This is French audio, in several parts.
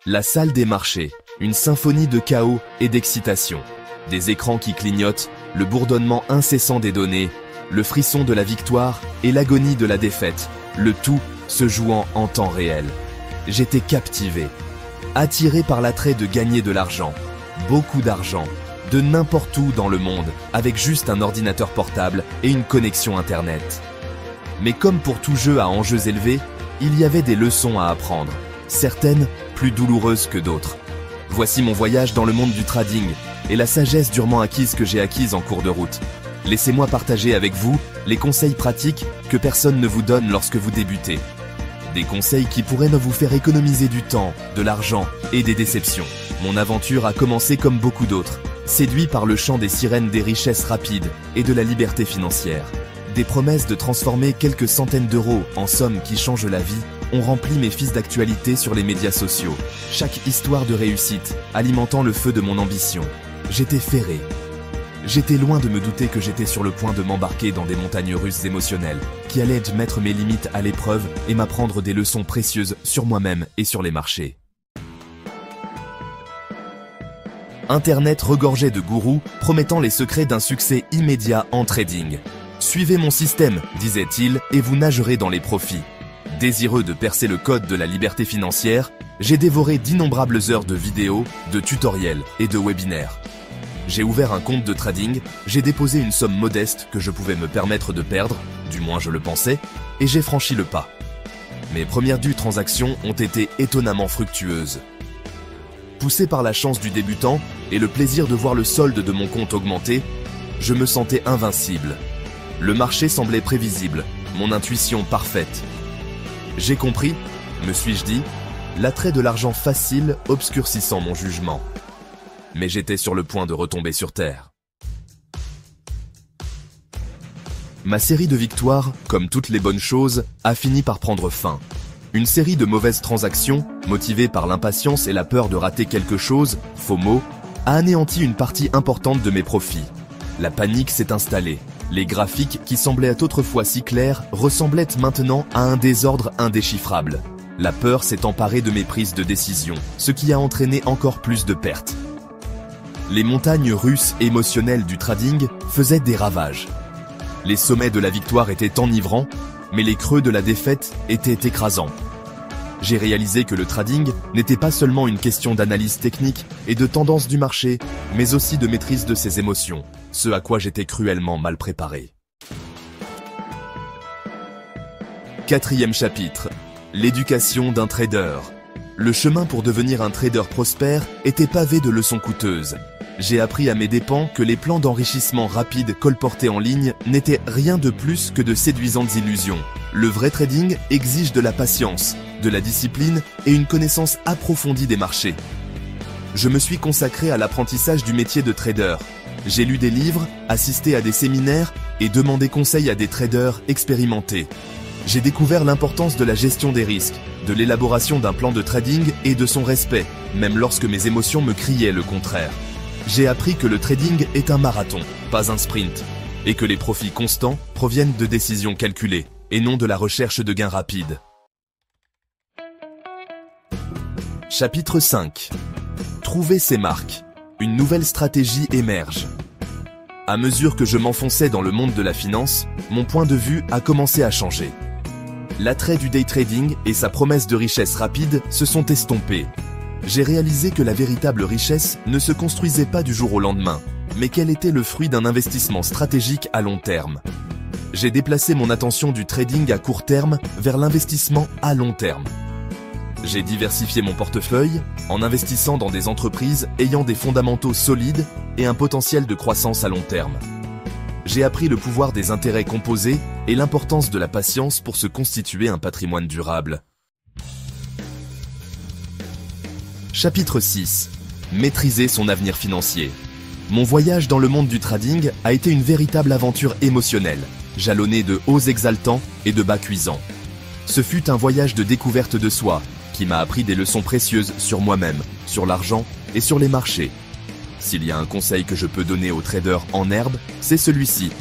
La salle des marchés, une symphonie de chaos et d'excitation. Des écrans qui clignotent, le bourdonnement incessant des données, le frisson de la victoire et l'agonie de la défaite, le tout se jouant en temps réel. J'étais captivé, attiré par l'attrait de gagner de l'argent, beaucoup d'argent, de n'importe où dans le monde, avec juste un ordinateur portable et une connexion Internet. Mais comme pour tout jeu à enjeux élevés, il y avait des leçons à apprendre, certaines plus douloureuses que d'autres. Voici mon voyage dans le monde du trading et la sagesse durement acquise que j'ai acquise en cours de route. Laissez-moi partager avec vous les conseils pratiques que personne ne vous donne lorsque vous débutez. Des conseils qui pourraient vous faire économiser du temps, de l'argent et des déceptions. Mon aventure a commencé comme beaucoup d'autres, séduit par le chant des sirènes des richesses rapides et de la liberté financière. Des promesses de transformer quelques centaines d'euros en sommes qui changent la vie ont rempli mes fils d'actualité sur les médias sociaux. Chaque histoire de réussite alimentant le feu de mon ambition. J'étais ferré. J'étais loin de me douter que j'étais sur le point de m'embarquer dans des montagnes russes émotionnelles qui allaient mettre mes limites à l'épreuve et m'apprendre des leçons précieuses sur moi-même et sur les marchés. Internet regorgeait de gourous promettant les secrets d'un succès immédiat en trading. Suivez mon système, disait-il, et vous nagerez dans les profits. Désireux de percer le code de la liberté financière, j'ai dévoré d'innombrables heures de vidéos, de tutoriels et de webinaires. J'ai ouvert un compte de trading, j'ai déposé une somme modeste que je pouvais me permettre de perdre, du moins je le pensais, et j'ai franchi le pas. Mes premières dues transactions ont été étonnamment fructueuses. Poussé par la chance du débutant et le plaisir de voir le solde de mon compte augmenter, je me sentais invincible. Le marché semblait prévisible, mon intuition parfaite. J'ai compris, me suis-je dit, l'attrait de l'argent facile obscurcissant mon jugement. Mais j'étais sur le point de retomber sur terre. Ma série de victoires, comme toutes les bonnes choses, a fini par prendre fin. Une série de mauvaises transactions, motivées par l'impatience et la peur de rater quelque chose, FOMO, a anéanti une partie importante de mes profits. La panique s'est installée. Les graphiques qui semblaient autrefois si clairs ressemblaient maintenant à un désordre indéchiffrable. La peur s'est emparée de mes prises de décision, ce qui a entraîné encore plus de pertes. Les montagnes russes émotionnelles du trading faisaient des ravages. Les sommets de la victoire étaient enivrants, mais les creux de la défaite étaient écrasants. J'ai réalisé que le trading n'était pas seulement une question d'analyse technique et de tendance du marché, mais aussi de maîtrise de ses émotions, ce à quoi j'étais cruellement mal préparé. 4e chapitre. L'éducation d'un trader. Le chemin pour devenir un trader prospère était pavé de leçons coûteuses. J'ai appris à mes dépens que les plans d'enrichissement rapide colportés en ligne n'étaient rien de plus que de séduisantes illusions. Le vrai trading exige de la patience, de la discipline et une connaissance approfondie des marchés. Je me suis consacré à l'apprentissage du métier de trader. J'ai lu des livres, assisté à des séminaires et demandé conseil à des traders expérimentés. J'ai découvert l'importance de la gestion des risques, de l'élaboration d'un plan de trading et de son respect, même lorsque mes émotions me criaient le contraire. J'ai appris que le trading est un marathon, pas un sprint, et que les profits constants proviennent de décisions calculées, et non de la recherche de gains rapides. Chapitre 5. Trouver ses marques. Une nouvelle stratégie émerge. À mesure que je m'enfonçais dans le monde de la finance, mon point de vue a commencé à changer. L'attrait du day trading et sa promesse de richesse rapide se sont estompés. J'ai réalisé que la véritable richesse ne se construisait pas du jour au lendemain, mais qu'elle était le fruit d'un investissement stratégique à long terme. J'ai déplacé mon attention du trading à court terme vers l'investissement à long terme. J'ai diversifié mon portefeuille en investissant dans des entreprises ayant des fondamentaux solides et un potentiel de croissance à long terme. J'ai appris le pouvoir des intérêts composés et l'importance de la patience pour se constituer un patrimoine durable. Chapitre 6. Maîtriser son avenir financier. Mon voyage dans le monde du trading a été une véritable aventure émotionnelle, jalonnée de hauts exaltants et de bas cuisants. Ce fut un voyage de découverte de soi, qui m'a appris des leçons précieuses sur moi-même, sur l'argent et sur les marchés. S'il y a un conseil que je peux donner aux traders en herbe, c'est celui-ci.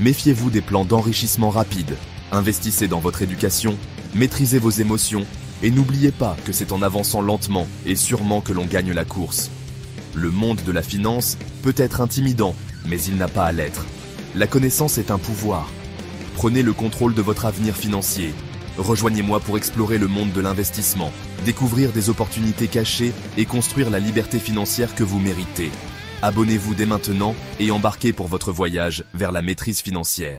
Méfiez-vous des plans d'enrichissement rapide. Investissez dans votre éducation, maîtrisez vos émotions Et n'oubliez pas que c'est en avançant lentement et sûrement que l'on gagne la course. Le monde de la finance peut être intimidant, mais il n'a pas à l'être. La connaissance est un pouvoir. Prenez le contrôle de votre avenir financier. Rejoignez-moi pour explorer le monde de l'investissement, découvrir des opportunités cachées et construire la liberté financière que vous méritez. Abonnez-vous dès maintenant et embarquez pour votre voyage vers la maîtrise financière.